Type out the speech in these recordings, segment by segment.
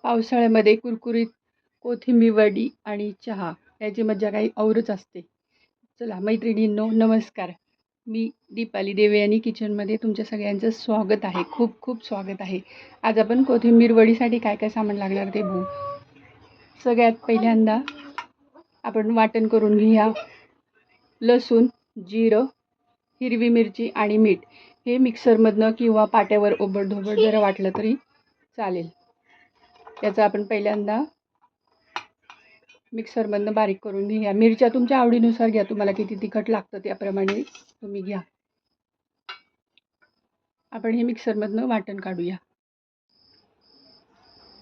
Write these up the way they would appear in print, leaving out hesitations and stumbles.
पावसाळ्यामध्ये कुरकुरीत कोथिंबीर वडी आणि चहा याची मज्जा काही औरच असते. चला मैत्रिणींनो, नमस्कार. मी दीपाली देवयानी किचनमध्ये तुमच्या सगळ्यांचं स्वागत आहे. खूप खूप स्वागत आहे. आज आपण कोथिंबीर वडीसाठी काय काय सामान लागणार ते बघू. सगळ्यात पहिल्यांदा आपण वाटण करून घेऊया. लसूण, जिरं, हिरवी मिरची आणि मीठ हे मिक्सरमधनं किंवा पाट्यावर ओबडधोबड जरा वाटलं तरी चालेल. याचा आपण पहिल्यांदा मिक्सरमधनं बारीक करून घ्या. मिरच्या तुमच्या आवडीनुसार घ्या, तुम्हाला किती तिखट लागतं त्याप्रमाणे तुम्ही घ्या. आपण हे मिक्सरमधनं वाटण काढूया.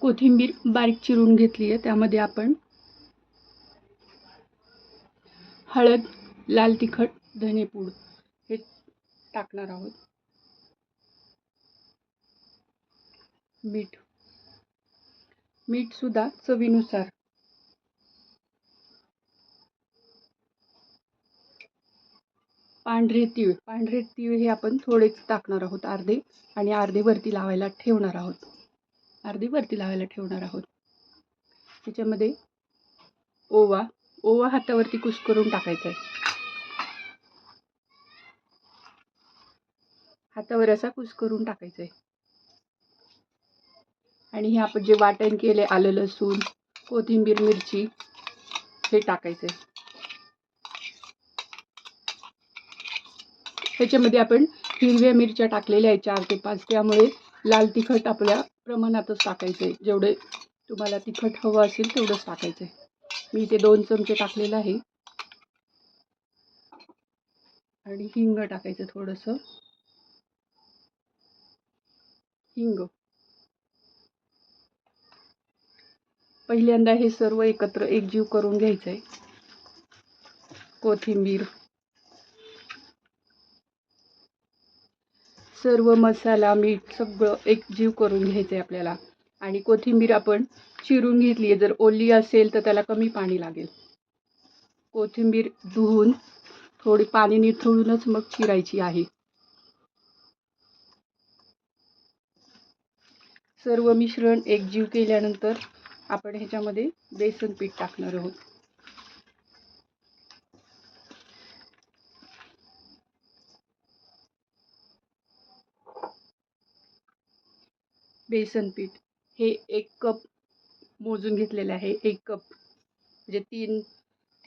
कोथिंबीर बारीक चिरून घेतली आहे. त्यामध्ये आपण हळद, लाल तिखट, धनेपूड हे टाकणार आहोत. मीठ सुद्धा चवीनुसार. पांढरे तीळ हे आपण थोडेच टाकणार आहोत, अर्धे, आणि अर्धे वरती लावायला ठेवणार आहोत. त्याच्यामध्ये ओवा हातावरती कुस्करून टाकायचा आहे. हातावर असा कुस्करून टाकायचा आहे. आणि हे आपण जे वाटण केले, आलं, लसूण, कोथिंबीर, मिरची हे टाकायचं आहे. ह्याच्यामध्ये आपण हिरव्या मिरच्या टाकलेल्या आहेत 4 ते 5, त्यामुळे लाल तिखट आपल्या प्रमाणातच टाकायचं आहे. जेवढे तुम्हाला तिखट हवं असेल तेवढंच टाकायचं आहे. मी इथे 2 चमचे टाकलेलं आहे. आणि हिंग टाकायचं, थोडंसं हिंग. पहिल्यांदा हे सर्व एकत्र एकजीव करून घ्यायचं आहे. कोथिंबीर, सर्व मसाला, मीठ सगळं एकजीव करून घ्यायचं आहे आपल्याला. आणि कोथिंबीर आपण चिरून घेतली आहे. जर ओली असेल तर त्याला कमी पाणी लागेल. कोथिंबीर धुवून थोडी पाणी निथळूनच मग चिरायची आहे. सर्व मिश्रण एकजीव केल्यानंतर आपण ह्याच्यामध्ये बेसन पीठ टाकणार आहोत. बेसन पीठ हे 1 कप मोजून घेतलेलं आहे. 1 कप म्हणजे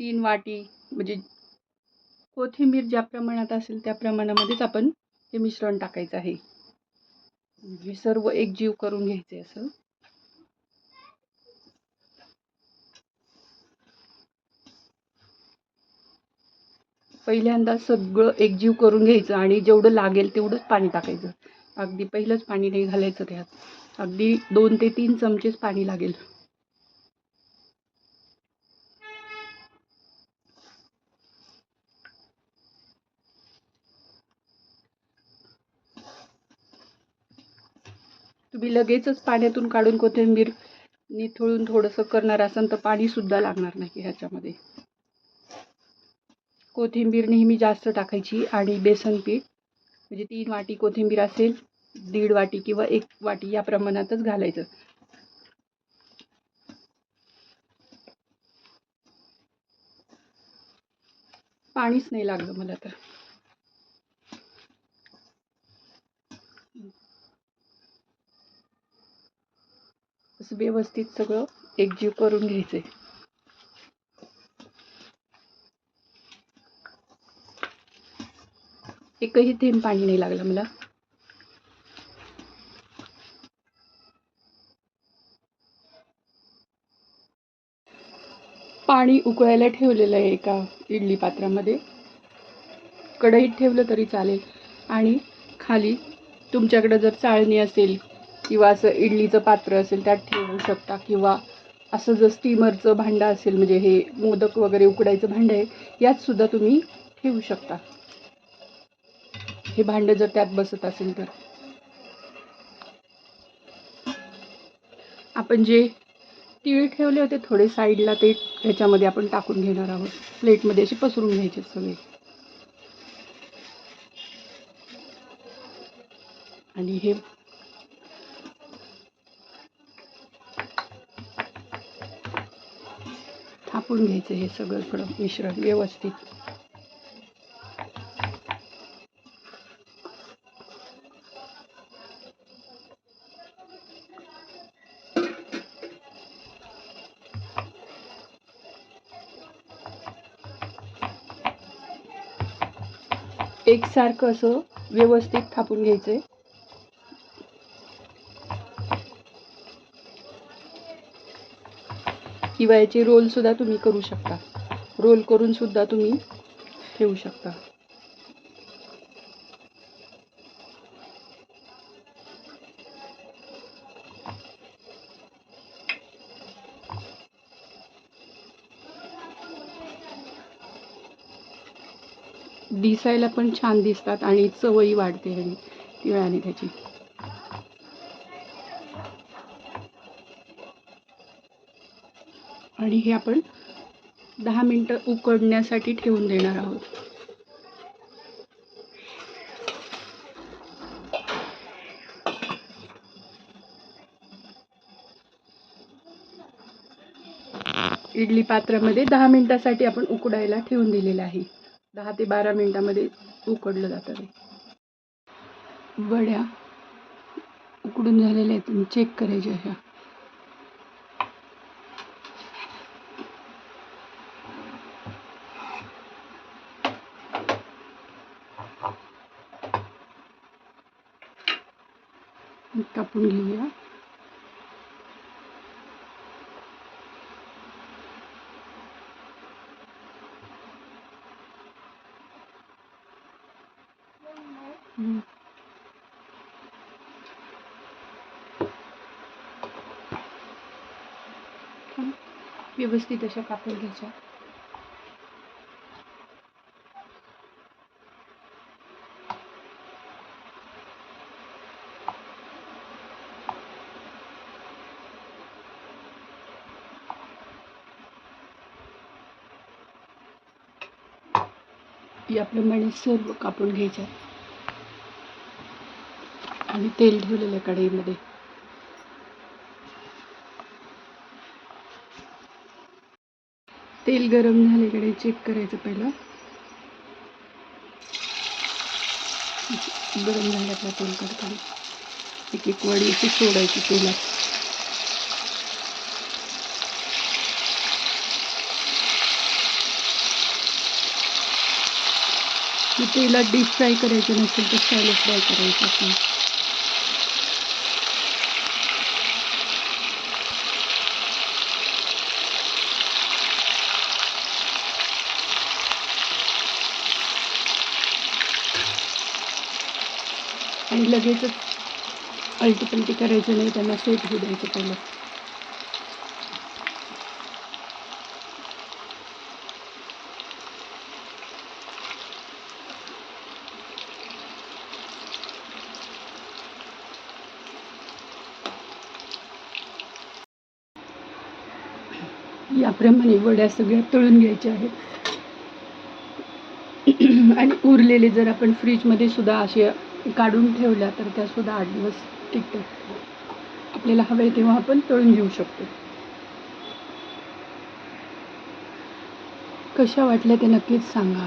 3 वाटी, म्हणजे कोथिंबीर ज्या प्रमाणात असेल त्या प्रमाणामध्येच आपण हे मिश्रण टाकायचं आहे. हे सर्व एकजीव करून घ्यायचे असं. पहिल्यांदा सगळं एकजीव करून घ्यायचं आणि जेवढं लागेल तेवढंच पाणी टाकायचं. अगदी पहिलंच पाणी नाही घालायचं त्यात. अगदी 2 ते 3 चमचेच पाणी लागेल. तुम्ही लगेचच पाण्यातून काढून कोथिंबीर निथळून थोडंसं करणार असाल तर पाणी सुद्धा लागणार नाही ह्याच्यामध्ये. कोथिंबीर नेहमी जास्त टाकायची आणि बेसन पीठ म्हणजे 3 वाटी कोथिंबीर असेल 1.5 वाटी किंवा 1 वाटी या प्रमाणातच घालायचं. पाणीच नाही लागलं मला तर. असं व्यवस्थित सगळं एकजीव करून घ्यायचंय. एकही थेंब पाणी नाही लागलं मला. पाणी उकळायला ठेवलेलं आहे एका इडली पात्रामध्ये. कढईत ठेवलं तरी चालेल. आणि खाली तुमच्याकडे जर चाळणी असेल किंवा असं इडलीचं पात्र असेल त्यात ठेवू शकता, किंवा असं जर स्टीमरचं भांडं असेल, म्हणजे हे मोदक वगैरे उकडायचं भांडं आहे, यात सुद्धा तुम्ही ठेवू शकता. हे भांडं जर त्यात बसत असेल तर. आपण जे तीळ ठेवले होते थोडे साईडला, ते ह्याच्यामध्ये आपण टाकून घेणार आहोत. प्लेटमध्ये असे पसरून घ्यायचे सगळे. आणि हे थापून घ्यायचं हे सगळं थोडं मिश्रण व्यवस्थित. एकसारखं असं व्यवस्थित थापून घ्यायचंय. किंवा याचे रोल सुद्धा तुम्ही करू शकता. रोल करून सुद्धा तुम्ही ठेवू शकता. दिसायला पण छान दिसतात आणि चवही वाढते आणि तिळाने त्याची. आणि हे आपण 10 मिनिटं उकडण्यासाठी ठेवून देणार आहोत. इडली पात्रामध्ये 10 मिनिटासाठी आपण उकडायला ठेवून दिलेलं आहे. 10 ते 12 मिनिटामध्ये उकडलं जातं ते. वड्या उकडून झालेल्या आहेत, चेक करायच्या ह्या. कापून घेऊया. व्यवस्थित अशा कापून घ्यायच्या. याप्रमाणे सर्व कापून घ्यायच्या आणि तेल ठेवलेल्या कढईमध्ये तेल गरम झाल्याकडे चेक करायचं पहिलं. गरम झालं आपलं तेल करताना एक एक वडी अशी सोडायची तेलात. तेलात डीप फ्राय करायचं नसेल तर शॅलो फ्राय करायचं आपण. आणि लगेचच अलटीपलटी करायचं नाही, त्यांना सेट होऊ द्यायचं पहिलं. याप्रमाणे वड्या सगळ्या तळून घ्यायच्या आहेत. आणि उरलेले जर आपण फ्रीजमध्ये सुद्धा असे काढून ठेवल्या तर त्या सुद्धा 8 दिवस टिकतात. आपल्याला हवे तेव्हा आपण तळून घेऊ शकतो. कशा वाटल्या ते नक्कीच सांगा.